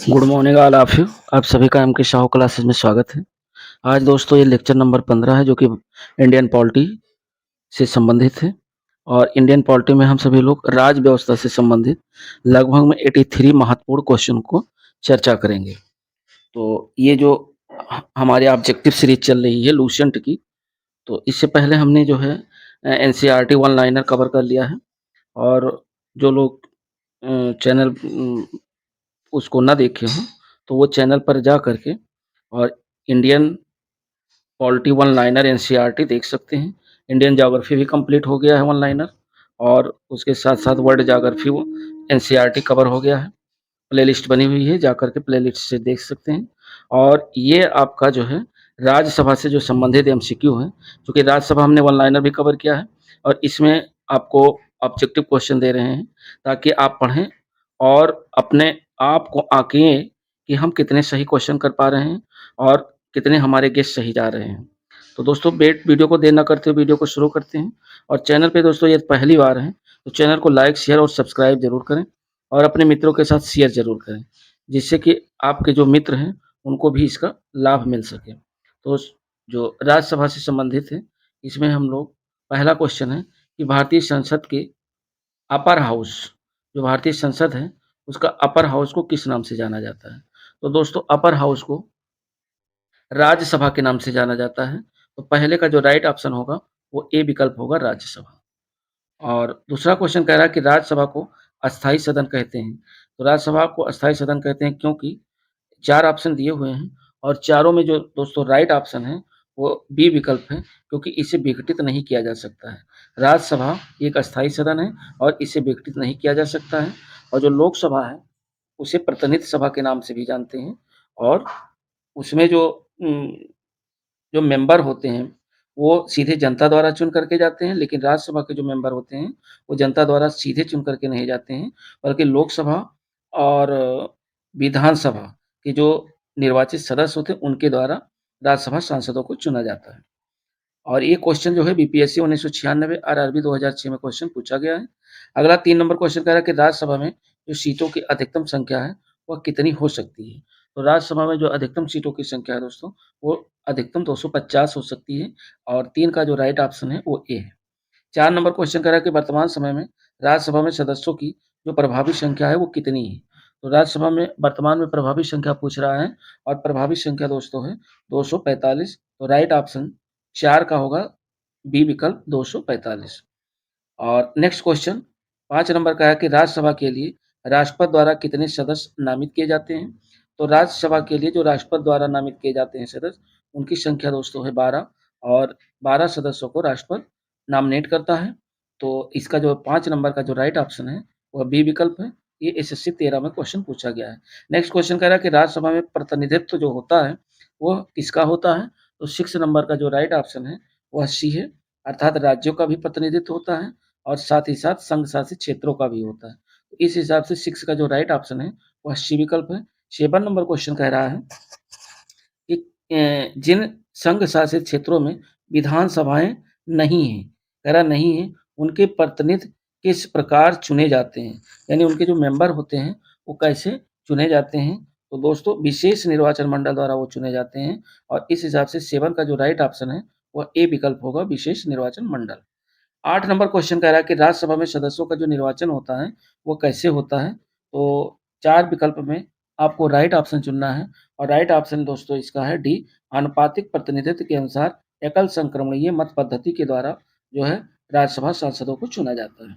Good morning all of you. आप सभी का एम के साहू क्लासेस में स्वागत है। आज दोस्तों ये लेक्चर नंबर 15 है जो कि इंडियन पॉलिटी से संबंधित है। और इंडियन पॉलिटी में हम सभी लोग राज व्यवस्था से संबंधित लगभग में 83 महत्वपूर्ण क्वेश्चन को चर्चा करेंगे। तो ये जो हमारी ऑब्जेक्टिव सीरीज चल रही है लूसेंट की, तो इससे पहले हमने जो है एनसीईआरटी वन लाइनर कवर कर लिया है। और जो लोग चैनल उसको ना देखे हों तो वो चैनल पर जा करके और Indian polity one liner NCERT देख सकते हैं। इंडियन ज्योग्राफी भी कंप्लीट हो गया है वन लाइनर, और उसके साथ साथ वर्ल्ड ज्योग्राफी एनसीईआरटी कवर हो गया है। प्लेलिस्ट बनी हुई है, जाकर के प्लेलिस्ट से देख सकते हैं। और ये आपका जो है राज्यसभा से जो संबंधित एमसीक्यू है, क्योंकि राज्यसभा हमने वन लाइनर भी कवर किया है और इसमें आपको ऑब्जेक्टिव क्वेश्चन दे रहे हैं ताकि आप पढ़ें और अपने आप को आंकें कि हम कितने सही क्वेश्चन कर पा रहे हैं और कितने हमारे गेस सही जा रहे हैं। तो दोस्तों वीडियो को देर ना करते हुए वीडियो को शुरू करते हैं। और चैनल पे दोस्तों ये पहली बार है तो चैनल को लाइक शेयर और सब्सक्राइब जरूर करें और अपने मित्रों के साथ शेयर ज़रूर करें, जिससे कि आपके जो मित्र हैं, उनको भी इसका लाभ मिल सके। तो जो राज्यसभा से संबंधित है, इसमें हम लोग पहला क्वेश्चन है कि भारतीय संसद के अपर हाउस, जो भारतीय संसद है, उसका अपर हाउस को किस नाम से जाना जाता है? तो दोस्तों अपर हाउस को राज्यसभा के नाम से जाना जाता है। तो पहले का जो राइट ऑप्शन होगा, वो ए विकल्प होगा राज्यसभा। और दूसरा क्वेश्चन कह रहा है कि राज्यसभा को अस्थायी सदन कहते हैं। तो राज्यसभा को अस्थायी सदन कहते हैं क्योंकि 4 ऑप्शन दिए हुए हैं और चारों में जो दोस्तों राइट ऑप्शन है वो बी विकल्प है, क्योंकि इसे विघटित नहीं किया जा सकता है। राज्यसभा एक अस्थायी सदन है और इसे विघटित नहीं किया जा सकता है। और जो लोकसभा है उसे प्रतिनिधि सभा के नाम से भी जानते हैं। और उसमें जो मेंबर होते हैं वो सीधे जनता द्वारा चुन करके जाते हैं, लेकिन राज्यसभा के जो मेंबर होते हैं वो जनता द्वारा सीधे चुन करके नहीं जाते हैं, बल्कि लोकसभा और विधानसभा के जो निर्वाचित सदस्य होते हैं उनके द्वारा राज्यसभा सांसदों को चुना जाता है। और ये क्वेश्चन जो है बीपीएससी 1996 आरआरबी 2006 में क्वेश्चन पूछा गया है। अगला 3 नंबर क्वेश्चन कह रहा है कि राज्यसभा में जो सीटों की अधिकतम संख्या है वह कितनी हो सकती है? तो राज्यसभा में जो अधिकतम सीटों की संख्या है दोस्तों, वो अधिकतम 250 हो सकती है और 3 का जो राइट ऑप्शन है वो ए है। 4 नंबर क्वेश्चन कह रहा है कि वर्तमान समय में राज्यसभा में सदस्यों की जो प्रभावी संख्या है वो कितनी है? तो राज्यसभा में वर्तमान में प्रभावी संख्या पूछ रहा है और प्रभावी संख्या दोस्तों है 245। तो राइट ऑप्शन 4 का होगा बी विकल्प 245। और नेक्स्ट क्वेश्चन 5 नंबर का है कि राज्यसभा के लिए राष्ट्रपति द्वारा कितने सदस्य नामित किए जाते हैं? तो राज्यसभा के लिए जो राष्ट्रपति द्वारा नामित किए जाते हैं सदस्य, उनकी संख्या दोस्तों है 12 और 12 सदस्यों को राष्ट्रपति नॉमिनेट करता है। तो इसका जो 5 नंबर का जो राइट ऑप्शन है, वह बी विकल्प है। ये एसएससी 13 में क्वेश्चन पूछा गया है। नेक्स्ट क्वेश्चन कह रहा है कि राज्यसभा में प्रतिनिधित्व जो होता है, वो किसका होता है? तो 6 नंबर का जो राइट ऑप्शन है, वह सी है, अर्थात राज्यों का भी प्रतिनिधित्व होता है और साथ ही साथ संघ शासित क्षेत्रों का भी होता है। तो इस हिसाब से 6 का जो राइट ऑप्शन है, वह सी विकल्प है। 7 नंबर क्वेश्चन कह रहा है कि जिन संघ शासित क्षेत्रों में विधानसभाएँ नहीं हैं, कह रहा नहीं है, उनके प्रतिनिधि किस प्रकार चुने जाते हैं? यानी उनके जो मेंबर होते हैं, वो कैसे चुने जाते हैं? तो दोस्तों विशेष निर्वाचन मंडल द्वारा वो चुने जाते हैं और इस हिसाब से 7 का जो राइट ऑप्शन है, वह ए विकल्प होगा, विशेष निर्वाचन मंडल। 8 नंबर क्वेश्चन कह रहा है कि राज्यसभा में सदस्यों का जो निर्वाचन होता है, वो कैसे होता है? तो 4 विकल्प में आपको राइट ऑप्शन चुनना है और राइट ऑप्शन दोस्तों इसका है डी, आनुपातिक प्रतिनिधित्व के अनुसार एकल संक्रमणीय मत पद्धति के द्वारा जो है राज्यसभा सांसदों को चुना जाता है।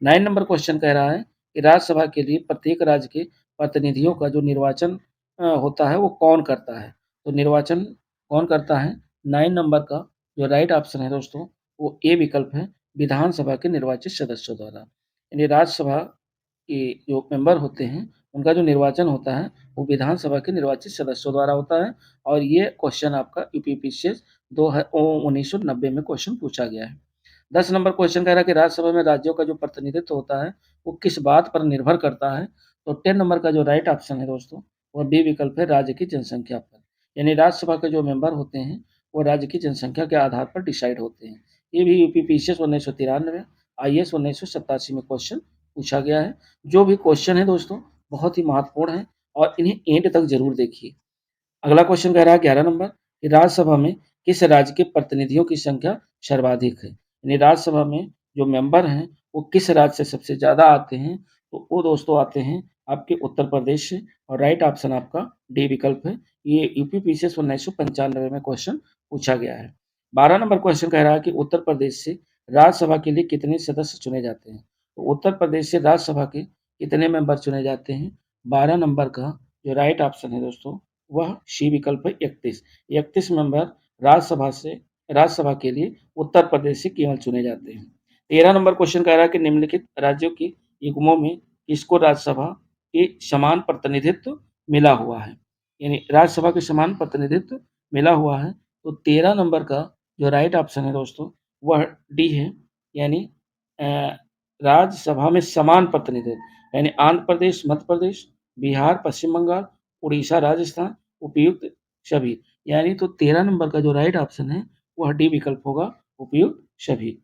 9 नंबर क्वेश्चन कह रहा है कि राज्यसभा के लिए प्रत्येक राज्य के प्रतिनिधियों का जो निर्वाचन होता है वो कौन करता है? तो निर्वाचन कौन करता है? 9 नंबर का जो राइट ऑप्शन है दोस्तों, वो ए विकल्प है, विधानसभा के निर्वाचित सदस्यों द्वारा। यानी राज्यसभा के जो मेंबर होते हैं, उनका जो निर्वाचन होता है, वो विधानसभा के निर्वाचित सदस्यों द्वारा होता है और ये क्वेश्चन आपका यूपीपीसीएस 1990 में क्वेश्चन पूछा गया है। 10 नंबर क्वेश्चन कह रहा है कि राज्यसभा में राज्यों का जो प्रतिनिधित्व होता है, वो किस बात पर निर्भर करता है? तो 10 नंबर का जो राइट ऑप्शन है दोस्तों, वह बी विकल्प है, राज्य की जनसंख्या पर। यानी राज्यसभा के जो मेंबर होते हैं, वो राज्य की जनसंख्या के आधार पर डिसाइड होते हैं। ये भी यूपीपीसीएस 1993, आईएएस 1987 में क्वेश्चन पूछा गया है। जो भी क्वेश्चन है दोस्तों, बहुत ही महत्वपूर्ण है और इन्हें एंड तक ज़रूर देखिए। अगला क्वेश्चन कह रहा है 11 नंबर कि राज्यसभा में किस राज्य के प्रतिनिधियों की संख्या सर्वाधिक है? यानी राज्यसभा में जो मेंबर हैं, वो किस राज्य से सबसे ज़्यादा आते हैं? तो वो दोस्तों आते हैं आपके उत्तर प्रदेश से और राइट ऑप्शन आपका डी विकल्प है। ये यूपी पीसीएस 1995 में क्वेश्चन पूछा गया है। 12 नंबर क्वेश्चन कह रहा है कि उत्तर प्रदेश से राज्यसभा के लिए कितने सदस्य चुने जाते हैं? तो उत्तर प्रदेश से राज्यसभा के कितने मेंबर चुने जाते हैं? 12 नंबर का जो राइट ऑप्शन है दोस्तों, वह सी विकल्प है 31। 31 मेंबर राज्यसभा के लिए उत्तर प्रदेश से केवल चुने जाते हैं। 13 नंबर क्वेश्चन कह रहा है कि निम्नलिखित राज्यों की युग्मों में किसको राज्यसभा के समान प्रतिनिधित्व मिला हुआ है? यानी राज्यसभा के समान प्रतिनिधित्व मिला हुआ है। तो 13 नंबर का जो राइट ऑप्शन है दोस्तों, वह डी है। यानी अ, राज्यसभा में समान प्रतिनिधित्व यानी आंध्र प्रदेश, मध्य प्रदेश, बिहार, पश्चिम बंगाल, उड़ीसा, राजस्थान, उपयुक्त सभी। यानी तो 13 नंबर का जो राइट ऑप्शन है, वह डी विकल्प होगा, उपयुक्त सभी।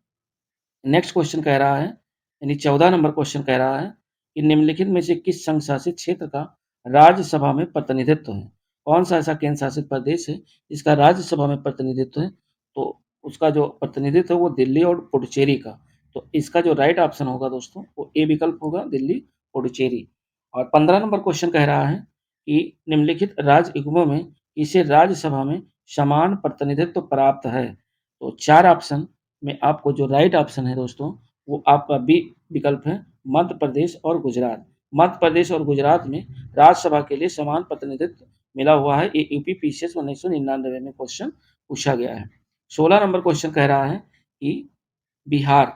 नेक्स्ट क्वेश्चन कह रहा है, यानी 14 नंबर क्वेश्चन कह रहा है कि निम्नलिखित में से किस संघ शासित क्षेत्र का राज्यसभा में प्रतिनिधित्व है? कौन सा ऐसा केंद्र शासित प्रदेश है जिसका राज्यसभा में प्रतिनिधित्व है? तो उसका जो प्रतिनिधित्व है वो दिल्ली और पुडुचेरी का। तो इसका जो राइट ऑप्शन होगा दोस्तों, वो ए विकल्प होगा, दिल्ली, पुडुचेरी। और 15 नंबर क्वेश्चन कह रहा है कि निम्नलिखित राज्य युग्मों में किसे राज्यसभा में समान प्रतिनिधित्व प्राप्त है? तो 4 ऑप्शन में आपको जो राइट ऑप्शन है दोस्तों, वो आपका बी विकल्प है, मध्य प्रदेश और गुजरात। मध्य प्रदेश और गुजरात में राज्यसभा के लिए समान प्रतिनिधित्व मिला हुआ है। ये यूपी पीसीएस 1999 में क्वेश्चन पूछा गया है। 16 नंबर क्वेश्चन कह रहा है कि बिहार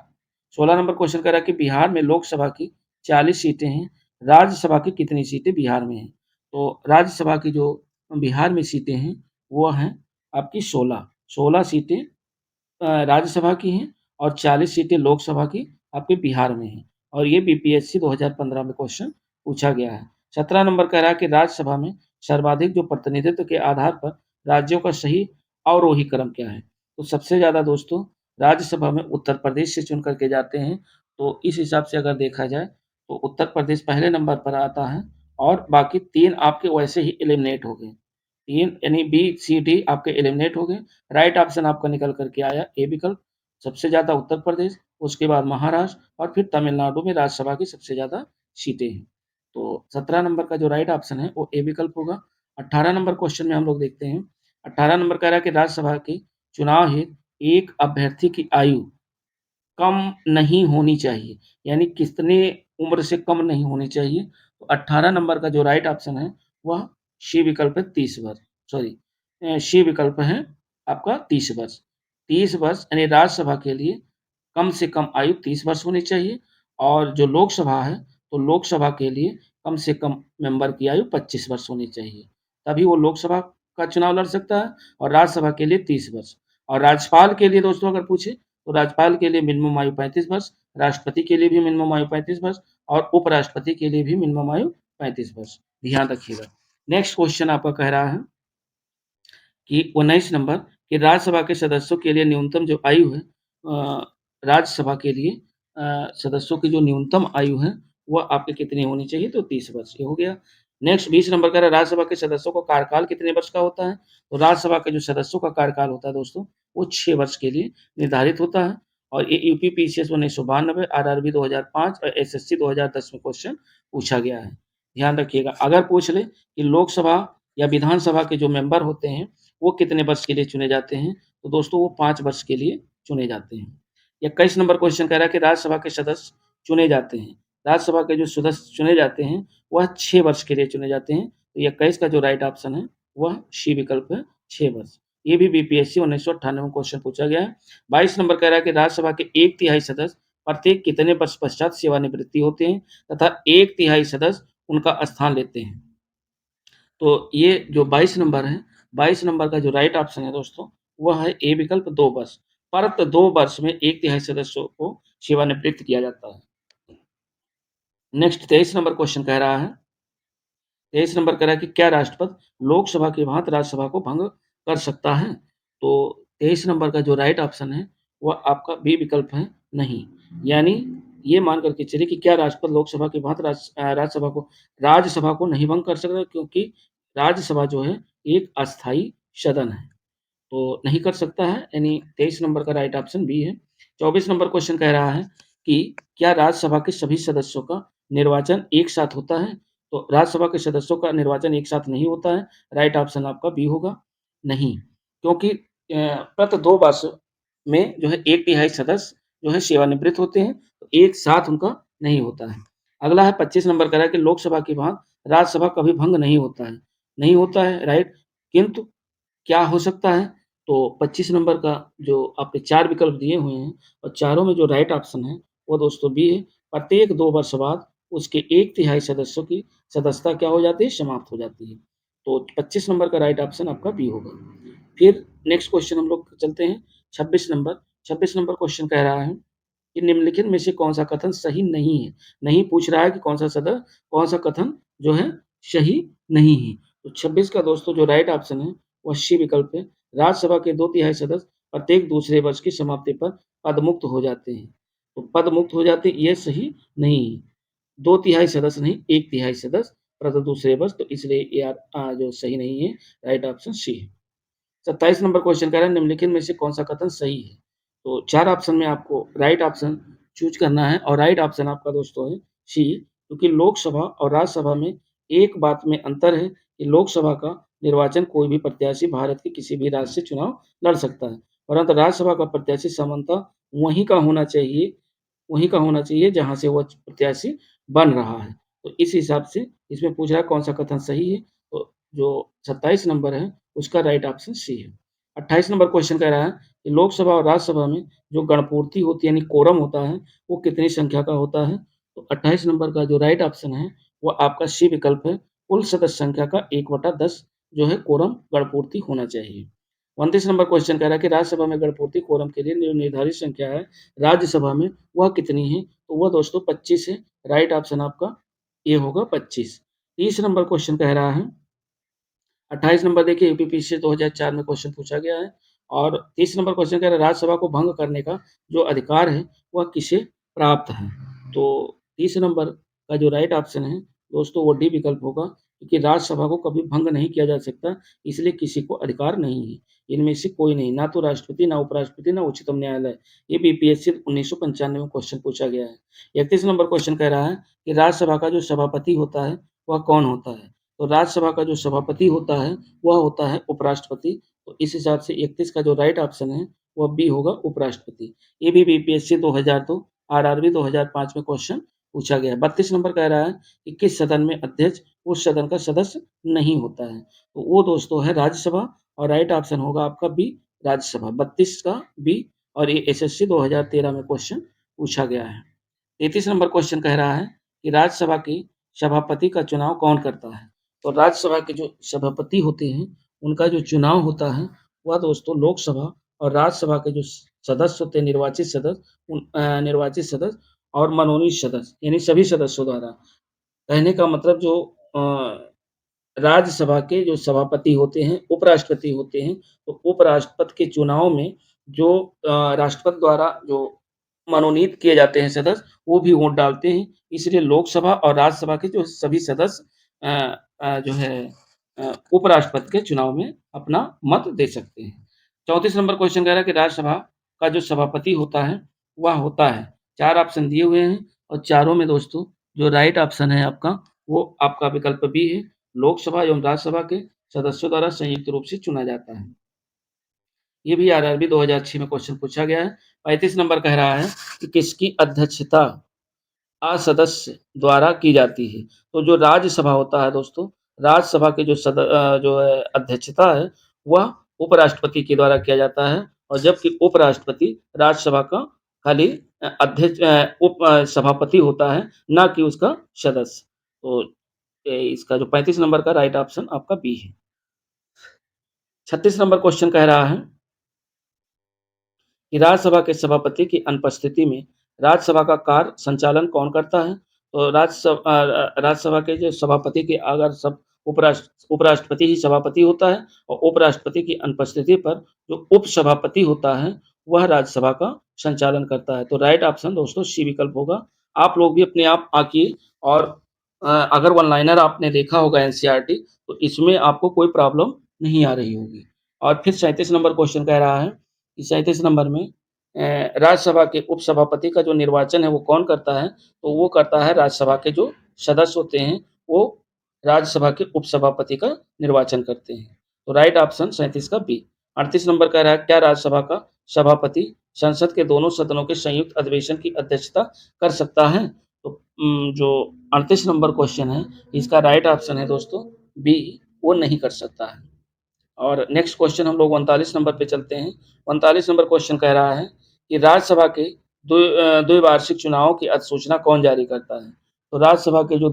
16 नंबर क्वेश्चन कह रहा है कि बिहार में लोकसभा की 40 सीटें हैं, राज्यसभा की कितनी सीटें बिहार में हैं? तो राज्यसभा की जो बिहार में सीटें हैं, वो हैं आपकी 16। 16 सीटें राज्यसभा की हैं और 40 सीटें लोकसभा की आपके बिहार में हैं और ये बीपीएससी 2015 में क्वेश्चन पूछा गया है। 17 नंबर कह रहा है कि राज्यसभा में सर्वाधिक जो प्रतिनिधित्व के आधार पर राज्यों का सही अवरोही क्रम क्या है? तो सबसे ज़्यादा दोस्तों राज्यसभा में उत्तर प्रदेश से चुन करके जाते हैं, तो इस हिसाब से अगर देखा जाए तो उत्तर प्रदेश पहले नंबर पर आता है और बाकी 3 आपके वैसे ही एलिमिनेट हो गए। 3 यानी बी, सी, डी आपके एलिमिनेट हो गए। राइट ऑप्शन आपका निकल कर के आया ए विकल्प, सबसे ज़्यादा उत्तर प्रदेश, उसके बाद महाराष्ट्र और फिर तमिलनाडु में राज्यसभा की सबसे ज़्यादा सीटें हैं। तो 17 नंबर का जो राइट ऑप्शन है वो ए विकल्प होगा। 18 नंबर क्वेश्चन में हम लोग देखते हैं, 18 नंबर कह रहा है कि राज्यसभा के चुनाव हेतु एक अभ्यर्थी की आयु कम नहीं होनी चाहिए, यानी कितने उम्र से कम नहीं होनी चाहिए? तो 18 नंबर का जो राइट ऑप्शन है, वह सी विकल्प है 30 वर्ष, सॉरी सी विकल्प है आपका 30 वर्ष। 30 वर्ष यानी राज्यसभा के लिए कम से कम आयु 30 वर्ष होनी चाहिए और जो लोकसभा है, तो लोकसभा के लिए कम से कम मेंबर की आयु 25 वर्ष होनी चाहिए। तभी वो लोकसभा का चुनाव लड़ सकता है और राज्यसभा के लिए 30 वर्ष। और राज्यपाल के लिए दोस्तों अगर पूछें, तो राज्यपाल के लिए मिनिमम आयु 35 वर्ष, राष्ट्रपति के लिए भी मिनिमम आयु 35 वर्ष और उपराष्ट्रपति के लिए भी मिनिमम आयु 35 वर्ष। ध्यान रखिएगा। नेक्स्ट क्वेश्चन आपका कह रहा है कि 19 नंबर कि राज्यसभा के सदस्यों के लिए न्यूनतम जो आयु है राज्यसभा के लिए सदस्यों की जो न्यूनतम आयु है, वह आपकी कितनी होनी चाहिए? तो 30 वर्ष, ये हो गया। नेक्स्ट 20 नंबर कह रहा है राज्यसभा के सदस्यों का कार्यकाल कितने वर्ष का होता है? तो राज्यसभा के जो सदस्यों का कार्यकाल होता है दोस्तों, वो 6 वर्ष के लिए निर्धारित होता है और ये यूपी पीसीएस 1992, आरआरबी 2005 और एसएससी 2010 में क्वेश्चन पूछा गया है। ध्यान रखिएगा, अगर पूछ ले कि लोकसभा या विधानसभा के जो मेंबर होते हैं, वो कितने वर्ष के लिए चुने जाते हैं? तो दोस्तों वो 5 वर्ष के लिए चुने जाते हैं। 21 नंबर क्वेश्चन कह रहा है कि राज्यसभा के सदस्य चुने जाते हैं। राज्यसभा के जो सदस्य चुने जाते हैं, वह 6 वर्ष के लिए चुने जाते हैं। तो 21 का जो राइट ऑप्शन है, वह सी विकल्प है, 6 वर्ष। ये भी बीपीएससी 1998 में क्वेश्चन पूछा गया है। 22 नंबर कह रहा है कि राज्यसभा के 1 तिहाई सदस्य प्रत्येक कितने वर्ष पश्चात सेवानिवृत्ति होते हैं तथा 1 तिहाई सदस्य उनका स्थान लेते हैं। तो ये जो 22 नंबर है, 22 नंबर का जो राइट ऑप्शन है दोस्तों, वह है ए विकल्प 2 वर्ष। परंतु 2 वर्ष में 1 तिहाई सदस्यों को सेवानिवृत्त किया जाता है। नेक्स्ट 23 नंबर क्वेश्चन कह रहा है, 23 नंबर कह रहा है कि क्या राष्ट्रपति लोकसभा की भांति राज्यसभा को भंग कर सकता है? तो 23 नंबर का जो राइट ऑप्शन है, वह आपका बी विकल्प है, नहीं। यानी ये मान करके चलिए कि क्या राष्ट्रपति लोकसभा की भांति राज्यसभा को नहीं भंग कर सकता, क्योंकि राज्यसभा जो है एक अस्थायी सदन है, तो नहीं कर सकता है, यानी 23 नंबर का राइट ऑप्शन बी है। 24 नंबर क्वेश्चन कह रहा है कि क्या राज्यसभा के सभी सदस्यों का निर्वाचन एक साथ होता है? तो राज्यसभा के सदस्यों का निर्वाचन एक साथ नहीं होता है, राइट ऑप्शन आपका बी होगा, नहीं, क्योंकि प्रति 2 वर्ष में जो है 1/3 सदस्य जो है सेवानिवृत्त होते हैं, तो एक साथ उनका नहीं होता है। अगला है 25 नंबर कह रहा है कि लोकसभा की भांति राज्यसभा कभी भंग नहीं होता है, नहीं होता है, राइट, किंतु क्या हो सकता है? तो 25 नंबर का जो आपने 4 विकल्प दिए हुए हैं और चारों में जो राइट ऑप्शन है, वो दोस्तों बी है। प्रत्येक 2 वर्ष बाद उसके 1/3 सदस्यों की सदस्यता क्या हो जाती है? समाप्त हो जाती है। तो 25 नंबर का राइट ऑप्शन आपका बी होगा। फिर नेक्स्ट क्वेश्चन हम लोग चलते हैं 26 नंबर। 26 नंबर क्वेश्चन कह रहा है कि निम्नलिखित में से कौन-सा कथन सही नहीं है? नहीं पूछ रहा है कि कौन-सा कथन जो है सही नहीं है। तो 26 का दोस्तों जो राइट ऑप्शन है, वो सी विकल्प है। राज्यसभा के 2/3 सदस्य प्रत्येक दूसरे वर्ष की समाप्ति पर पदमुक्त हो जाते हैं। तो पदमुक्त हो जाते हैं, ये सही नहीं है। 2/3 सदस्य नहीं, 1/3 सदस्य प्रति दूसरे वर्ष, तो इसलिए ये जो सही नहीं है, राइट ऑप्शन सी है। 27 नंबर क्वेश्चन कह रहा है निम्नलिखित में से कौन-सा कथन सही है? तो 4 ऑप्शन में आपको राइट ऑप्शन चूज़ करना है और राइट ऑप्शन आपका दोस्तों है सी, क्योंकि लोकसभा और राज्यसभा में एक बात में अंतर है कि लोकसभा का निर्वाचन कोई भी प्रत्याशी भारत के किसी भी राज्य से चुनाव लड़ सकता है, परंतु राज्यसभा का प्रत्याशी सामान्यतः वहीं का होना चाहिए वहीं का होना चाहिए जहाँ से वह प्रत्याशी बन रहा है। तो इस हिसाब से इसमें पूछ रहा है कौन-सा कथन सही है, तो जो 27 नंबर है उसका राइट ऑप्शन सी है। 28 नंबर क्वेश्चन कह रहा है कि लोकसभा और राज्यसभा में जो गणपूर्ति होती है यानी कोरम होता है, वो कितनी संख्या का होता है? तो 28 नंबर का जो राइट ऑप्शन है, वो आपका सी विकल्प है। कुल सदस्य संख्या का 1/10 जो है कोरम गणपूर्ति होना चाहिए। 29 नंबर क्वेश्चन कह रहा है कि राज्यसभा में गणपूर्ति कोरम के लिए जो निर्धारित संख्या है, राज्यसभा में वह कितनी है? तो वह दोस्तों 25 है। राइट ऑप्शन आपका ए होगा 25। 30 नंबर क्वेश्चन कह रहा है 28 नंबर देखिए यूपीपीएससी 2004 में क्वेश्चन पूछा गया है और 30 नंबर क्वेश्चन कह रहा है राज्यसभा को भंग करने का जो अधिकार है वह किसे प्राप्त है? तो 30 नंबर का जो राइट ऑप्शन है दोस्तों वो डी विकल्प होगा, क्योंकि राज्यसभा को कभी भंग नहीं किया जा सकता, इसलिए किसी को अधिकार नहीं है। इनमें से कोई नहीं, ना तो राष्ट्रपति, ना उपराष्ट्रपति, ना उच्चतम न्यायालय। ये बीपीएससी 1995 में क्वेश्चन पूछा गया है। 31 नंबर क्वेश्चन कह रहा है कि राज्यसभा का जो सभापति होता है वह कौन होता है? तो राज्यसभा का जो सभापति होता है, वह होता है उपराष्ट्रपति। तो इस हिसाब से 31 का जो राइट ऑप्शन है, वह बी होगा उपराष्ट्रपति। ये भी बीपीएससी 2002, आरआरबी 2005 में क्वेश्चन पूछा गया है। 32 नंबर कह रहा है कि किस सदन में अध्यक्ष उस सदन का सदस्य नहीं होता है? तो वो दोस्तों है राज्यसभा और राइट ऑप्शन होगा आपका बी राज्यसभा। 32 का बी और ये एसएससी 2013 में क्वेश्चन पूछा गया है। 33 नंबर क्वेश्चन कह रहा है कि राज्यसभा की सभापति का चुनाव कौन करता है? तो राज्यसभा के जो सभापति होते हैं, उनका जो चुनाव होता है, वह दोस्तों लोकसभा और राज्यसभा के जो सदस्य होते हैं, निर्वाचित सदस्य और मनोनीत सदस्य, यानी सभी सदस्यों द्वारा। कहने का मतलब जो राज्यसभा के जो सभापति होते हैं, उपराष्ट्रपति होते हैं, तो उपराष्ट्रपति के चुनाव में जो राष्ट्रपति द्वारा जो मनोनीत किए जाते हैं सदस्य, वो भी वोट डालते हैं। इसलिए लोकसभा और राज्यसभा के जो सभी सदस्य जो है उपराष्ट्रपति के चुनाव में अपना मत दे सकते हैं। 34 नंबर क्वेश्चन कह रहा है कि राज्यसभा का जो सभापति होता है, वह होता है 4 ऑप्शन दिए हुए हैं और चारों में दोस्तों जो राइट ऑप्शन है आपका, वो आपका विकल्प बी है। लोकसभा एवं राज्यसभा के सदस्यों द्वारा संयुक्त रूप से चुना जाता है। ये भी आरआरबी 2006 में क्वेश्चन पूछा गया है। 35 नंबर कह रहा है कि किसकी अध्यक्षता असदस्य द्वारा की जाती है? तो जो राज्यसभा होता है दोस्तों, राज्यसभा के जो है अध्यक्षता है, वह उपराष्ट्रपति के द्वारा किया जाता है और जबकि उपराष्ट्रपति राज्यसभा का खाली सभापति होता है, ना कि उसका सदस्य। तो इसका जो 35 नंबर का राइट ऑप्शन आपका बी है। 36 नंबर क्वेश्चन कह रहा है कि राज्यसभा के सभापति की अनुपस्थिति में राज्यसभा का कार्य संचालन कौन करता है? तो राज्यसभा के जो सभापति के अगर सब उपराष्ट्रपति ही सभापति होता है और उपराष्ट्रपति की अनुपस्थिति पर जो उपसभापति होता है, वह राज्यसभा का संचालन करता है। तो राइट ऑप्शन दोस्तों सी विकल्प होगा। आप लोग भी अपने आप आँकिए और अगर वन लाइनर आपने देखा होगा एनसीईआरटी तो इसमें आपको कोई प्रॉब्लम नहीं आ रही होगी। और फिर 37 नंबर क्वेश्चन कह रहा है कि 37 नंबर में राज्यसभा के उपसभापति का जो निर्वाचन है वो कौन करता है? तो वो करता है राज्यसभा के जो सदस्य होते हैं, वो राज्यसभा के उपसभापति का निर्वाचन करते हैं। तो राइट ऑप्शन 37 का बी। 38 नंबर कह रहा है क्या राज्यसभा का सभापति संसद के दोनों सदनों के संयुक्त अधिवेशन की अध्यक्षता कर सकता है? तो जो 38 नंबर क्वेश्चन है इसका राइट ऑप्शन है दोस्तों बी, वो नहीं कर सकता है। और नेक्स्ट क्वेश्चन हम लोग 39 नंबर पे चलते हैं। 39 नंबर क्वेश्चन कह रहा है कि राज्यसभा के द्विवार्षिक चुनावों की अधिसूचना कौन जारी करता है? तो राज्यसभा के जो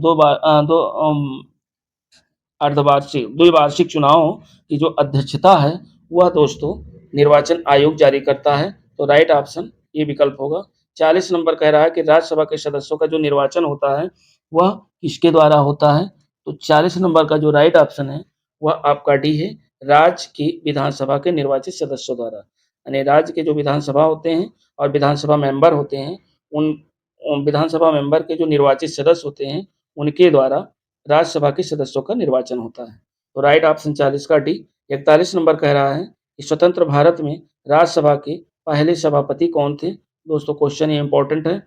द्विवार्षिक चुनावों की जो अध्यक्षता है वह दोस्तों निर्वाचन आयोग जारी करता है। तो राइट ऑप्शन ये विकल्प होगा। 40 नंबर कह रहा है कि राज्यसभा के सदस्यों का जो निर्वाचन होता है वह किसके द्वारा होता है? तो 40 नंबर का जो राइट ऑप्शन है वह आपका डी है, राज्य की विधानसभा के निर्वाचित सदस्यों द्वारा। यानी राज्य के जो विधानसभा होते हैं और विधानसभा मेंबर होते हैं उन विधानसभा मेंबर के जो निर्वाचित सदस्य होते हैं उनके द्वारा राज्यसभा के सदस्यों का निर्वाचन होता है। तो राइट ऑप्शन 40 का डी। 41 नंबर कह रहा है कि स्वतंत्र भारत में राज्यसभा के पहले सभापति कौन थे? दोस्तों क्वेश्चन ये इम्पोर्टेंट है,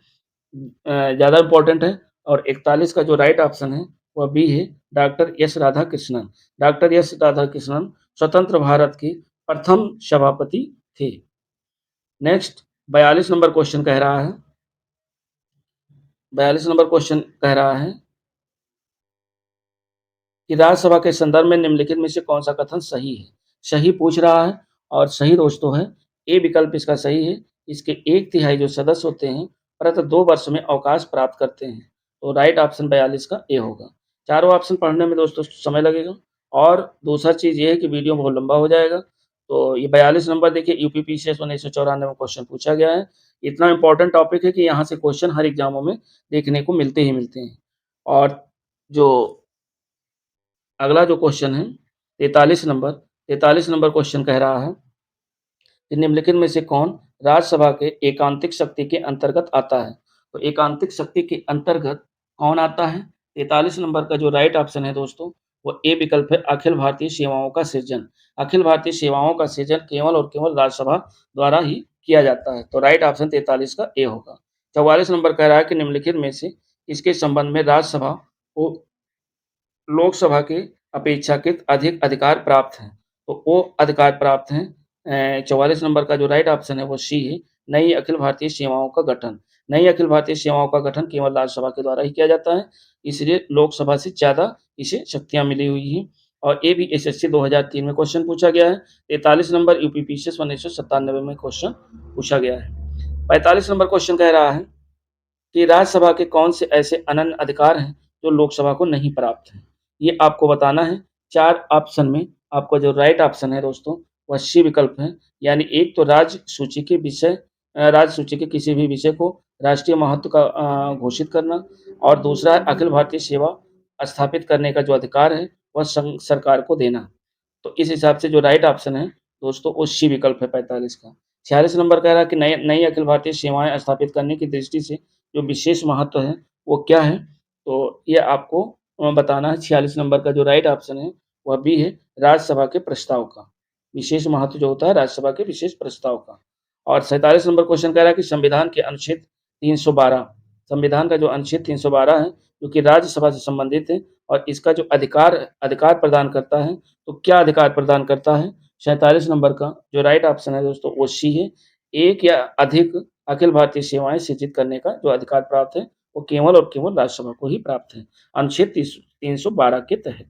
ज़्यादा इम्पोर्टेंट है। और 41 का जो राइट ऑप्शन है वह बी है, doctor S Radhakrishnan. Doctor S Radhakrishnan स्वतंत्र भारत के प्रथम सभापति थे। नेक्स्ट 42 नंबर क्वेश्चन कह रहा है 42 नंबर क्वेश्चन कह रहा है कि राज्यसभा के संदर्भ में निम्नलिखित में से कौन सा कथन सही है? सही पूछ रहा है और सही दोस्तों है ए विकल्प इसका सही है। इसके 1/3 जो सदस्य होते हैं प्रति 2 वर्ष में अवकाश प्राप्त करते हैं। तो राइट ऑप्शन 42 का ए होगा। चारों ऑप्शन पढ़ने में दोस्तों समय लगेगा और दूसरा चीज़ ये है कि वीडियो बहुत लंबा हो जाएगा। तो ये 42 नंबर देखिए यूपी पीसीएस 1994 में क्वेश्चन पूछा गया है। इतना इम्पोर्टेंट टॉपिक है कि यहाँ से क्वेश्चन हर एग्जामों में देखने को मिलते ही मिलते हैं। और जो अगला जो क्वेश्चन है 43 नंबर क्वेश्चन कह रहा है कि निम्नलिखित में से कौन राज्यसभा के एकांतिक शक्ति के अंतर्गत आता है? तो एकांतिक शक्ति के अंतर्गत कौन आता है? 43 नंबर का जो राइट ऑप्शन है दोस्तों वो ए विकल्प है, अखिल भारतीय सेवाओं का सृजन। अखिल भारतीय सेवाओं का सृजन केवल और केवल राज्यसभा द्वारा ही किया जाता है। तो राइट ऑप्शन 43 का ए होगा। 44 नंबर कह रहा है कि निम्नलिखित में से इसके संबंध में राज्यसभा को लोकसभा के अपेक्षाकृत अधिक अधिकार प्राप्त हैं। तो वो अधिकार प्राप्त हैं 44 नंबर का जो राइट ऑप्शन है वो सी है, नई अखिल भारतीय सेवाओं का गठन। नई अखिल भारतीय सेवाओं का गठन केवल राज्यसभा के द्वारा ही किया जाता है, इसलिए लोकसभा से ज़्यादा इसे शक्तियाँ मिली हुई हैं। और ये भी एसएससी 2003 में क्वेश्चन पूछा गया है। 43 नंबर यूपी पीसीएस 1997 में क्वेश्चन पूछा गया है। 45 नंबर क्वेश्चन कह रहा है कि राज्यसभा के कौन से ऐसे अनन्य अधिकार हैं जो लोकसभा को नहीं प्राप्त हैं? ये आपको बताना है। 4 ऑप्शन में आपका जो राइट ऑप्शन है दोस्तों वह सी विकल्प है। यानी एक तो राज्य सूची के किसी भी विषय को राष्ट्रीय महत्व का घोषित करना और दूसरा है अखिल भारतीय सेवा स्थापित करने का जो अधिकार है वह सरकार को देना। तो इस हिसाब से जो राइट ऑप्शन है दोस्तों वो सी विकल्प है 45 का। 46 नंबर कह रहा है कि नई नई अखिल भारतीय सेवाएँ स्थापित करने की दृष्टि से जो विशेष महत्व है वो क्या है? तो ये आपको बताना है। 46 नंबर का जो राइट ऑप्शन है वह बी है, राज्यसभा के प्रस्ताव का। विशेष महत्व जो होता है राज्यसभा के विशेष प्रस्ताव का। और 47 नंबर क्वेश्चन कह रहा है कि संविधान के अनुच्छेद 312 संविधान का जो अनुच्छेद 312 है जो कि राज्यसभा से संबंधित है और इसका जो अधिकार प्रदान करता है, तो क्या अधिकार प्रदान करता है? 47 नंबर का जो राइट ऑप्शन है दोस्तों वो सी है, एक या अधिक अखिल भारतीय सेवाएँ सृजित करने का जो अधिकार प्राप्त है वो केवल और केवल राज्यसभा को ही प्राप्त है, अनुच्छेद 312 के तहत।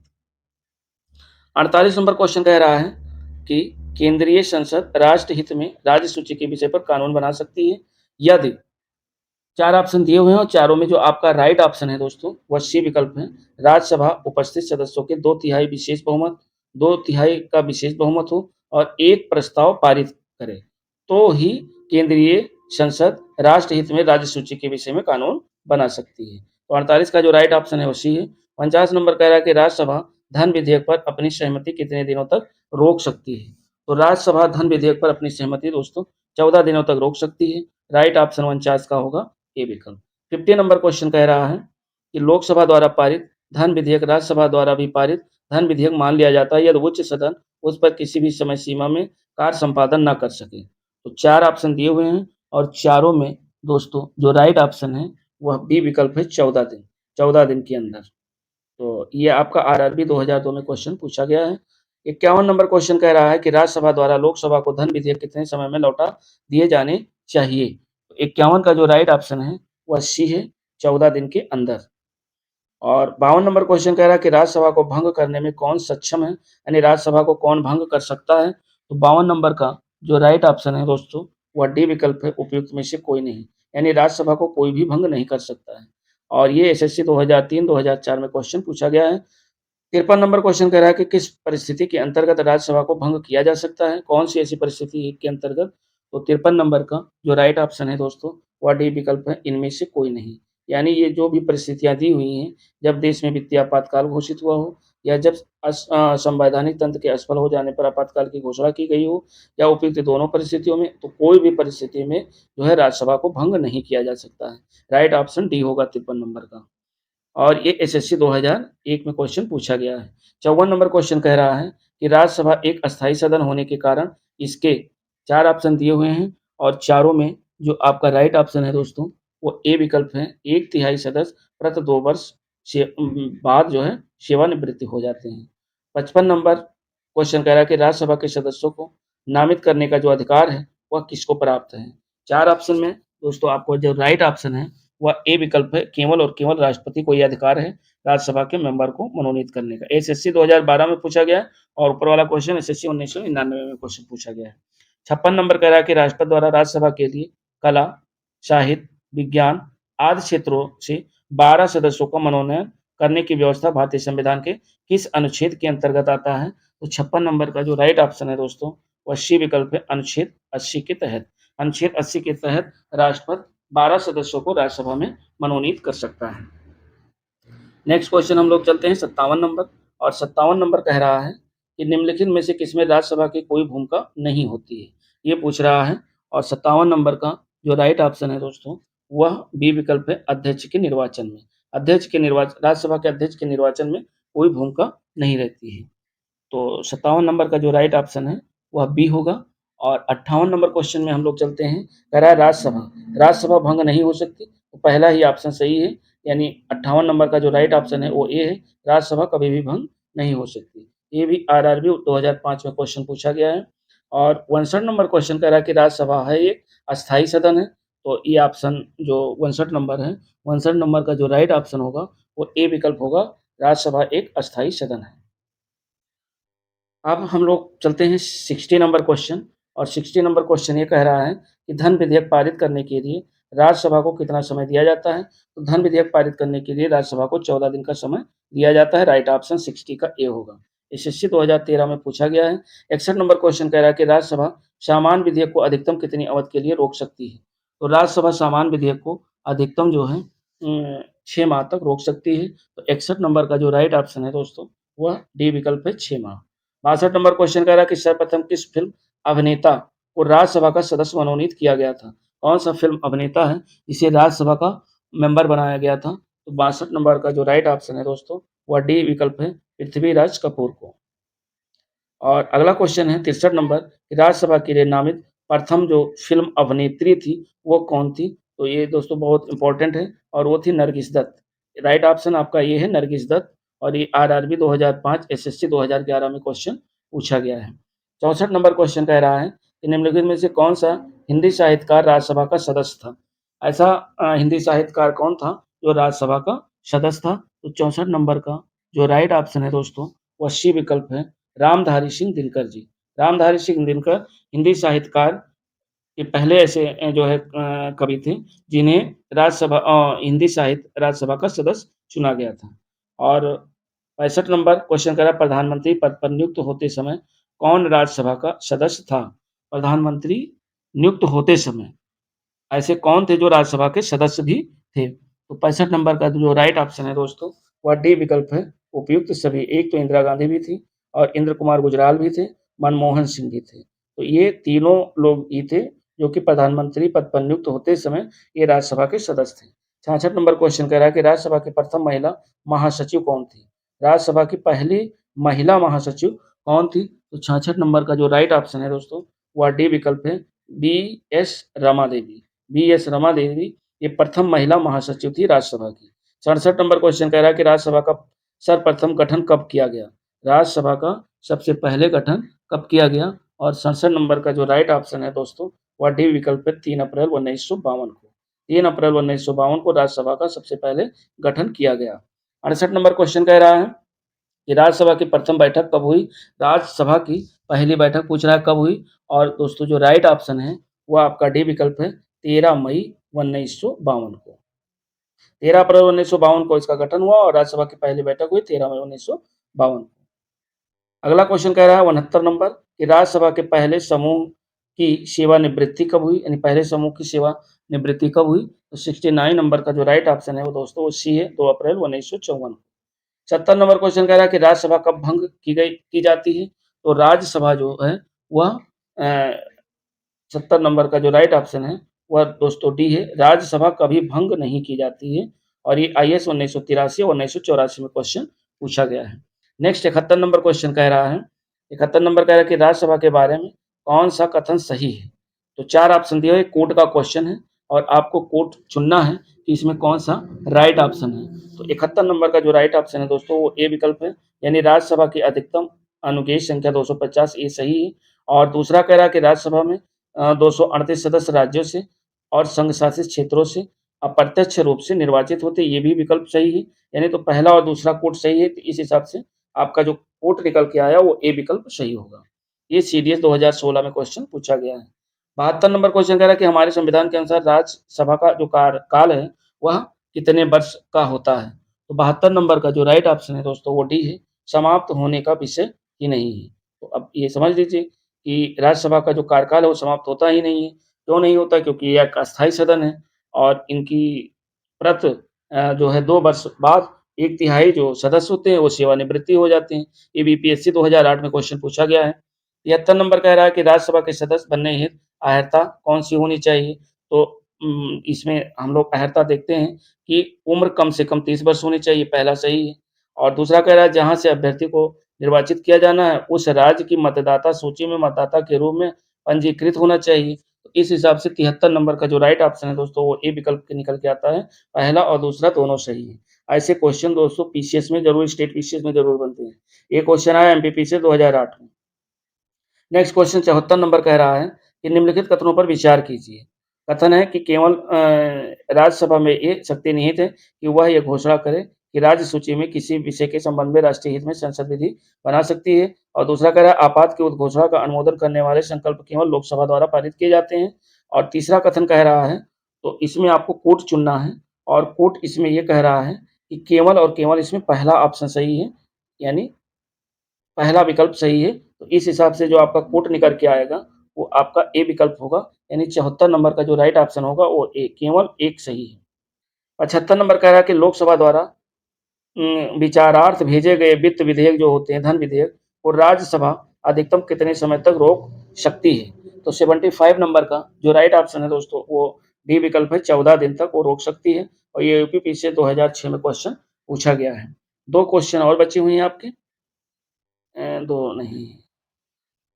48 नंबर क्वेश्चन कह रहा है कि केंद्रीय संसद राष्ट्र हित में राज्य सूची के विषय पर कानून बना सकती है यदि 4 ऑप्शन दिए हुए हैं और चारों में जो आपका राइट ऑप्शन है दोस्तों वह सी विकल्प है, राज्यसभा उपस्थित सदस्यों के 2/3 विशेष बहुमत 2/3 का विशेष बहुमत हो और एक प्रस्ताव पारित करे तो ही केंद्रीय संसद राष्ट्र हित में राज्य सूची के विषय में कानून बना सकती है। तो 48 का जो राइट ऑप्शन है वो सी है। 49 नंबर कह रहा है कि राज्यसभा धन विधेयक पर अपनी सहमति कितने दिनों तक रोक सकती है? तो राज्यसभा धन विधेयक पर अपनी सहमति दोस्तों 14 दिनों तक रोक सकती है। राइट ऑप्शन 49 का होगा ए विकल्प। 50 नंबर क्वेश्चन कह रहा है कि लोकसभा द्वारा पारित धन विधेयक राज्यसभा द्वारा भी पारित धन विधेयक मान लिया जाता है यदि उच्च सदन उस पर किसी भी समय सीमा में कार्य संपादन न कर सके। तो 4 ऑप्शन दिए हुए हैं और चारों में दोस्तों जो राइट ऑप्शन है वह बी विकल्प है 14 दिन, 14 दिन के अंदर। तो ये आपका आरआरबी 2002 में क्वेश्चन पूछा गया है। 51 नंबर क्वेश्चन कह रहा है कि राज्यसभा द्वारा लोकसभा को धन विधेयक कितने समय में लौटा दिए जाने चाहिए। 51 का जो राइट ऑप्शन है वह सी है, 14 दिन के अंदर। और 52 नंबर क्वेश्चन कह रहा है कि राज्यसभा को भंग करने में कौन सक्षम है, यानी राज्यसभा को कौन भंग कर सकता है। तो 52 नंबर का जो राइट ऑप्शन है दोस्तों वह डी विकल्प है, उपयुक्त में से कोई नहीं, यानी राज्यसभा को कोई भी भंग नहीं कर सकता है। और ये एसएससी 2003-2004 में क्वेश्चन पूछा गया है। 53 नंबर क्वेश्चन कह रहा है कि किस परिस्थिति के अंतर्गत राज्यसभा को भंग किया जा सकता है, कौन सी ऐसी परिस्थिति के अंतर्गत। तो 53 नंबर का जो राइट ऑप्शन है दोस्तों वह डी विकल्प है, इनमें से कोई नहीं। यानी ये जो भी परिस्थितियां दी हुई हैं, जब देश में वित्तीय आपातकाल घोषित हुआ हो, या जब संवैधानिक तंत्र के असफल हो जाने पर आपातकाल की घोषणा की गई हो, या उपयुक्त दोनों परिस्थितियों में, तो कोई भी परिस्थिति में जो है राज्यसभा को भंग नहीं किया जा सकता है। राइट ऑप्शन डी होगा 53 नंबर का। और ये एसएससी 2001 में क्वेश्चन पूछा गया है। 54 नंबर क्वेश्चन कह रहा है कि राज्यसभा एक अस्थायी सदन होने के कारण इसके 4 ऑप्शन दिए हुए हैं और चारों में जो आपका राइट ऑप्शन है दोस्तों वो ए विकल्प है। 1/3 सदस्य प्रति 2 वर्ष बाद जो है सेवानिवृत्ति हो जाते हैं। 55 नंबर क्वेश्चन कह रहा है कि राज्यसभा के सदस्यों को नामित करने का जो अधिकार है वह किसको प्राप्त है। 4 ऑप्शन में दोस्तों आपको जो राइट ऑप्शन है वह ए विकल्प है, केवल और केवल राष्ट्रपति को यह अधिकार है राज्यसभा के मेंबर को मनोनीत करने का। एसएससी 2012 में पूछा गया और ऊपर वाला क्वेश्चन एसएससी 1999 में क्वेश्चन पूछा गया है। 56 नंबर कह रहा है कि राष्ट्रपति द्वारा राज्यसभा के लिए कला, साहित्य, विज्ञान आदि क्षेत्रों से 12 सदस्यों का मनोनयन करने की व्यवस्था भारतीय संविधान के किस अनुच्छेद के अंतर्गत आता है। तो 56 नंबर का जो राइट ऑप्शन है दोस्तों वह सी विकल्प है, अनुच्छेद 80 के तहत। अनुच्छेद 80 के तहत राष्ट्रपति 12 सदस्यों को राज्यसभा में मनोनीत कर सकता है। नेक्स्ट क्वेश्चन हम लोग चलते हैं 57 नंबर। और 57 नंबर कह रहा है कि निम्नलिखित में से किसमें राज्यसभा की कोई भूमिका नहीं होती है, ये पूछ रहा है। और 57 नंबर का जो राइट ऑप्शन है दोस्तों वह बी विकल्प है, अध्यक्ष के निर्वाचन में। अध्यक्ष के निर्वाचन, राज्यसभा के अध्यक्ष के निर्वाचन में कोई भूमिका नहीं रहती है। तो 57 नंबर का जो राइट ऑप्शन है वह बी होगा। और 58 नंबर क्वेश्चन में हम लोग चलते हैं। कह रहा है राज्यसभा भंग नहीं हो सकती, तो पहला ही ऑप्शन सही है, यानी 58 नंबर का जो राइट ऑप्शन है वो ए है, राज्यसभा कभी भी भंग नहीं हो सकती। ये भी आरआरबी 2005 में क्वेश्चन पूछा गया है। और 59 नंबर क्वेश्चन कह रहा है कि राज्यसभा है एक अस्थायी सदन है, तो ये ऑप्शन जो 59 नंबर है, 59 नंबर का जो राइट ऑप्शन होगा वो ए विकल्प होगा, राज्यसभा एक अस्थायी सदन है। अब हम लोग चलते हैं 60 नंबर क्वेश्चन। और 60 नंबर क्वेश्चन ये कह रहा है कि धन विधेयक पारित करने के लिए राज्यसभा को कितना समय दिया जाता है। तो धन विधेयक पारित करने के लिए राज्यसभा को 14 दिन का समय दिया जाता है। राइट ऑप्शन 60 का ए होगा। एसएससी 2013 में पूछा गया है। 61 नंबर क्वेश्चन कह रहा है कि राज्यसभा सामान्य विधेयक को अधिकतम कितनी अवधि के लिए रोक सकती है। तो राज्यसभा सामान्य विधेयक को अधिकतम जो है 6 माह तक रोक सकती है। तो 61 नंबर का जो राइट ऑप्शन है दोस्तों वह डी विकल्प है, 6 माह। 62 नंबर क्वेश्चन कह रहा है कि सर्वप्रथम किस फिल्म अभिनेता को राज्यसभा का सदस्य मनोनीत किया गया था। कौन सा फिल्म अभिनेता है जिसे राज्यसभा का मेंबर बनाया गया था। तो 62 नंबर का जो राइट ऑप्शन है दोस्तों वह डी विकल्प है, पृथ्वीराज कपूर को। और अगला क्वेश्चन है 63 नंबर कि राज्यसभा के लिए नामित प्रथम जो फिल्म अभिनेत्री थी वो कौन थी। तो ये दोस्तों बहुत इंपॉर्टेंट है और वो थी नरगिस दत्त। राइट ऑप्शन आपका ये है, नरगिस दत्त। और ये आरआरबी 2005 एसएससी 2011 में क्वेश्चन पूछा गया है। 64 नंबर क्वेश्चन कह रहा है कि निम्नलिखित में से कौन सा हिंदी साहित्यकार राज्यसभा का सदस्य था। ऐसा हिंदी साहित्यकार कौन था जो राज्यसभा का सदस्य था। तो 64 नंबर का जो राइट ऑप्शन है दोस्तों वह सी विकल्प है, रामधारी सिंह दिनकर जी। रामधारी सिंह दिनकर हिंदी साहित्यकार के पहले ऐसे जो है कवि थे जिन्हें राज्यसभा हिंदी साहित्य राज्यसभा का सदस्य चुना गया था। और 65 नंबर क्वेश्चन करा प्रधानमंत्री पद पर नियुक्त होते समय कौन राज्यसभा का सदस्य था। प्रधानमंत्री नियुक्त होते समय ऐसे कौन थे जो राज्यसभा के सदस्य भी थे। तो 65 नंबर का जो राइट ऑप्शन है दोस्तों वह डी विकल्प है, उपयुक्त सभी। एक तो इंदिरा गांधी भी थी और इंद्र कुमार गुजराल भी थे, मनमोहन सिंह भी थे। तो ये तीनों लोग ही थे जो कि प्रधानमंत्री पद पर नियुक्त होते समय ये राज्यसभा के सदस्य थे। 66 नंबर क्वेश्चन कह रहा है कि राज्यसभा की प्रथम महिला महासचिव कौन थी? राज्यसभा की पहली महिला महासचिव कौन थी? तो 66 नंबर का जो राइट ऑप्शन है दोस्तों, वह डी विकल्प है, बी.एस. रमा देवी। बी.एस. रमा देवी ये प्रथम महिला महासचिव थी राज्यसभा की। 67 नंबर क्वेश्चन कह रहा है कि राज्यसभा का सर्वप्रथम गठन कब किया गया? राज्यसभा का सबसे पहले गठन कब किया गया? और 67 नंबर का जो राइट ऑप्शन है दोस्तों, वह डी विकल्प है, 3 अप्रैल 1952 को। 3 अप्रैल 1952 को राज्यसभा का सबसे पहले गठन किया गया। 68 नंबर क्वेश्चन कह रहा है कि राज्यसभा की प्रथम बैठक कब हुई? राज्यसभा की पहली बैठक पूछ रहा है कब हुई? और दोस्तों जो राइट ऑप्शन है वह आपका डी विकल्प है, 13 मई 1952 को। 13 अप्रैल 1952 को इसका गठन हुआ और राज्यसभा की पहली बैठक हुई 13 मई 1952 को। अगला क्वेश्चन कह रहा है 69 नंबर कि राज्यसभा के पहले समूह की सेवानिवृत्ति कब हुई? यानी पहले समूह की सेवानिवृत्ति कब हुई? तो 69 नंबर का जो राइट ऑप्शन है वो दोस्तों वो सी है, 2 अप्रैल 1954 को। 70 नंबर क्वेश्चन कह रहा है कि राज्यसभा कब भंग की जाती है? तो राज्यसभा जो है वह 70 नंबर का जो राइट ऑप्शन है वह दोस्तों डी है, राज्यसभा कभी भंग नहीं की जाती है। और ये आईएएस 1983 और 1984 में क्वेश्चन पूछा गया है। नेक्स्ट 71 नंबर क्वेश्चन कह रहा है, 71 नंबर कह रहा है कि राज्यसभा के बारे में कौन सा कथन सही है? तो 4 ऑप्शन दिए हुए, कोर्ट का क्वेश्चन है और आपको कोर्ट चुनना है कि इसमें कौन सा राइट ऑप्शन है। तो 71 नंबर का जो राइट ऑप्शन है दोस्तों वो ए विकल्प है, यानी राज्यसभा की अधिकतम अनुग्रह संख्या 250 ये सही है। और दूसरा कह रहा है कि राज्यसभा में 238 सदस्य राज्यों से और संघ शासित क्षेत्रों से अप्रत्यक्ष रूप से निर्वाचित होते, ये भी विकल्प सही है। यानी तो पहला और दूसरा कोट सही है, तो इस हिसाब से आपका जो कोट निकल के आया वो ए विकल्प सही होगा। ये सीडीएस 2016 में क्वेश्चन पूछा गया है। 72 नंबर क्वेश्चन कह रहा है कि हमारे संविधान के अनुसार राज्यसभा का जो कार्यकाल है वह कितने वर्ष का होता है? तो 72 नंबर का जो राइट ऑप्शन है दोस्तों वो डी है, समाप्त होने का विषय ही नहीं है। तो अब ये समझ लीजिए कि राज्यसभा का जो कार्यकाल है वो समाप्त होता ही नहीं है। क्यों नहीं होता? क्योंकि ये एक अस्थायी सदन है और इनकी जो है 2 वर्ष बाद 1/3 जो सदस्य होते हैं वो सेवानिवृत्ति हो जाते हैं। ये बीपीएससी 2008 में क्वेश्चन पूछा गया है। 73 नंबर कह रहा है कि राज्यसभा के सदस्य बनने हेतु अर्हता कौन-सी होनी चाहिए? तो इसमें हम लोग अर्हता देखते हैं कि उम्र कम से कम 30 वर्ष होनी चाहिए, पहला सही है। और दूसरा कह रहा है जहाँ से अभ्यर्थी को निर्वाचित किया जाना है, उस राज्य की मतदाता सूची में मतदाता के रूप में पंजीकृत होना चाहिए। तो इस हिसाब से 73 नंबर का जो राइट ऑप्शन है दोस्तों वो ए विकल्प के निकल के आता है, पहला और दूसरा दोनों सही है। ऐसे क्वेश्चन दोस्तों पीसीएस में ज़रूर, स्टेट पीसीएस में ज़रूर बनते हैं। ये क्वेश्चन आया एमपीपी से 2008 में। नेक्स्ट क्वेश्चन 74 नंबर कह रहा है कि निम्नलिखित कथनों पर विचार कीजिए। कथन है कि केवल राज्यसभा में ये शक्ति निहित है कि वह ये घोषणा करे कि राज्य सूची में किसी विषय के संबंध में राष्ट्रीय हित में संसद विधि बना सकती है। और दूसरा कह रहा है आपात की उद्घोषणा का अनुमोदन करने वाले संकल्प केवल लोकसभा द्वारा पारित किए जाते हैं। और तीसरा कथन कह रहा है, तो इसमें आपको कोट चुनना है और कोट इसमें ये कह रहा है कि केवल और केवल इसमें पहला ऑप्शन सही है, यानी पहला विकल्प सही है। तो इस हिसाब से जो आपका कोट निकल के आएगा वो आपका ए विकल्प होगा, यानी 74 नंबर का जो राइट ऑप्शन होगा वो ए, केवल एक सही है। 75 नंबर कह रहा है कि लोकसभा द्वारा विचारार्थ भेजे गए वित्त विधेयक जो होते हैं, धन विधेयक, वो राज्यसभा अधिकतम कितने समय तक रोक सकती है? तो 75 नंबर का जो राइट ऑप्शन है दोस्तों वो डी विकल्प है, 14 दिन तक वो रोक सकती है। और ये यूपीपी से 2006 में क्वेश्चन पूछा गया है। 2 क्वेश्चन और बचे हुए हैं आपके, 2 नहीं,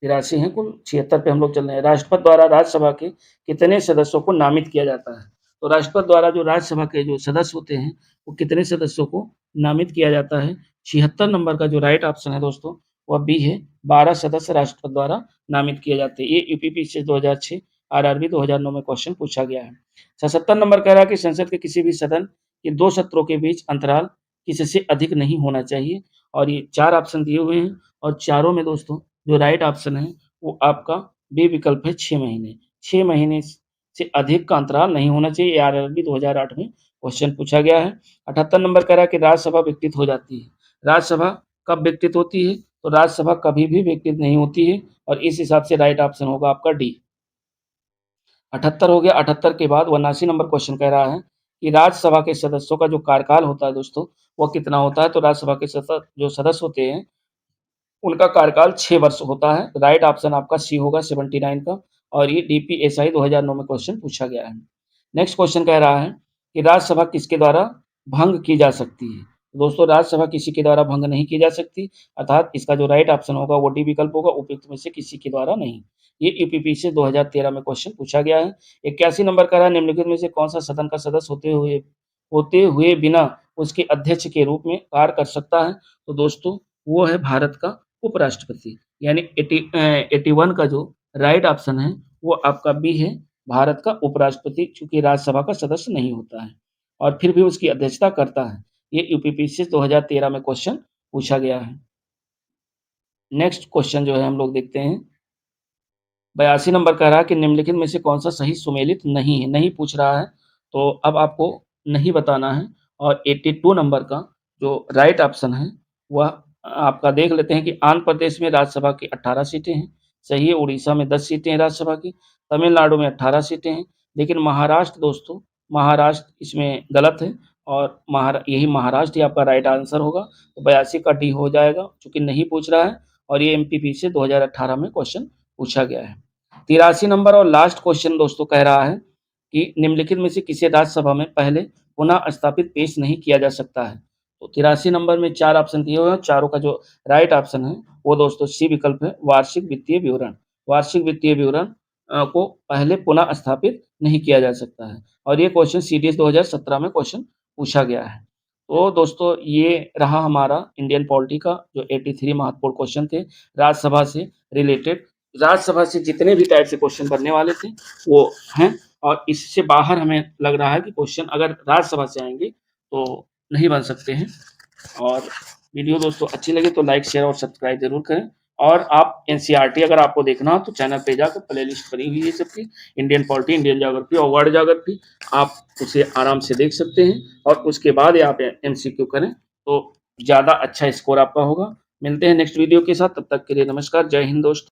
83 हैं कुल, 76 पे हम लोग चल रहे हैं। राष्ट्रपति द्वारा राज्यसभा के कितने सदस्यों को नामित किया जाता है? तो राष्ट्रपति द्वारा जो राज्यसभा के जो सदस्य होते हैं, वो कितने सदस्यों को नामित किया जाता है? 76 नंबर का जो राइट ऑप्शन है दोस्तों, वह बी है, 12 सदस्य राष्ट्रपति द्वारा नामित किए जाते हैं। ये यूपीपीसी 2006, आरआरबी 2009 में क्वेश्चन पूछा गया है। 77 नंबर कह रहा है कि संसद के किसी भी सदन के 2 सत्रों के बीच अंतराल किससे अधिक नहीं होना चाहिए? और ये 4 ऑप्शन दिए हुए हैं और चारों में दोस्तों जो राइट ऑप्शन है वो आपका बी विकल्प है, 6 महीने। 6 महीने से अधिक का अंतराल नहीं होना चाहिए। आरआरबी 2008 में क्वेश्चन पूछा गया है। 78 नंबर कह रहा है कि राज्यसभा विकसित हो जाती है। राज्यसभा कब विकसित होती है? तो राज्यसभा कभी भी विकसित नहीं होती है और इस हिसाब से राइट ऑप्शन होगा आपका डी। 78 हो गया। 78 के बाद 79 नंबर क्वेश्चन कह रहा है कि राज्यसभा के सदस्यों का जो कार्यकाल होता है दोस्तों, वो कितना होता है? तो राज्यसभा के जो सदस्य होते हैं उनका कार्यकाल 6 वर्ष होता है। राइट ऑप्शन आपका सी होगा, 79 का। और ये DPSI 2009 में क्वेश्चन पूछा गया है। नेक्स्ट क्वेश्चन कह रहा है कि राज्यसभा किसके द्वारा भंग की जा सकती है? दोस्तों राज्यसभा किसी के द्वारा भंग नहीं की जा सकती, अर्थात इसका जो राइट ऑप्शन होगा वो डी विकल्प होगा, उपयुक्त में से किसी के द्वारा नहीं। ये यूपीपीसी 2013 में क्वेश्चन पूछा गया है। 81 नंबर का रहा, निम्नलिखित में से कौन सा सदन का सदस्य होते हुए बिना उसके अध्यक्ष के रूप में कार्य कर सकता है? तो दोस्तों वो है भारत का उपराष्ट्रपति, यानी 81 का जो राइट ऑप्शन है वो आपका बी है, भारत का उपराष्ट्रपति, चूंकि राज्यसभा का सदस्य नहीं होता है और फिर भी उसकी अध्यक्षता करता है। ये यूपीपीसी 2013 में क्वेश्चन पूछा गया है। नेक्स्ट क्वेश्चन जो है हम लोग देखते हैं, 82 नंबर कह रहा है कि निम्नलिखित में से कौन सा सही सुमेलित नहीं है? नहीं पूछ रहा है, तो अब आपको नहीं बताना है। और 82 नंबर का जो राइट ऑप्शन है वह आपका देख लेते हैं कि आंध्र प्रदेश में राज्यसभा की 18 सीटें हैं, सही है। उड़ीसा में 10 सीटें हैं राज्यसभा की, तमिलनाडु में 18 सीटें हैं, लेकिन महाराष्ट्र दोस्तों, महाराष्ट्र इसमें गलत है और महाराष्ट्र ही आपका राइट आंसर होगा। तो 82 का डी हो जाएगा, चूँकि नहीं पूछ रहा है और ये एमपीपी से 2018 में क्वेश्चन पूछा गया है। 83 नंबर और लास्ट क्वेश्चन दोस्तों कह रहा है कि निम्नलिखित में से किसे राज्यसभा में पहले पुनः स्थापित पेश नहीं किया जा सकता है? तो 83 नंबर में 4 ऑप्शन दिए हुए हैं, चारों का जो राइट ऑप्शन है वो दोस्तों सी विकल्प है, वार्षिक वित्तीय विवरण। वार्षिक वित्तीय विवरण को पहले पुनः स्थापित नहीं किया जा सकता है और ये क्वेश्चन सीडीएस 2017 में क्वेश्चन पूछा गया है। तो दोस्तों ये रहा हमारा इंडियन पॉलिटी का जो 83 महत्वपूर्ण क्वेश्चन थे राज्यसभा से रिलेटेड। राज्यसभा से जितने भी टाइप से क्वेश्चन बनने वाले थे वो हैं और इससे बाहर हमें लग रहा है कि क्वेश्चन अगर राज्यसभा से आएंगे तो नहीं बन सकते हैं। और वीडियो दोस्तों अच्छी लगे तो लाइक शेयर और सब्सक्राइब जरूर करें। और आप एनसीईआरटी अगर आपको देखना हो तो चैनल पे जाकर प्लेलिस्ट बनी हुई है सबकी, इंडियन पॉलिटी, इंडियन ज्योग्राफी और वर्ल्ड ज्योग्राफी, आप उसे आराम से देख सकते हैं और उसके बाद आप एमसीक्यू करें तो ज़्यादा अच्छा स्कोर आपका होगा। मिलते हैं नेक्स्ट वीडियो के साथ, तब तक के लिए नमस्कार, जय हिंद दोस्त।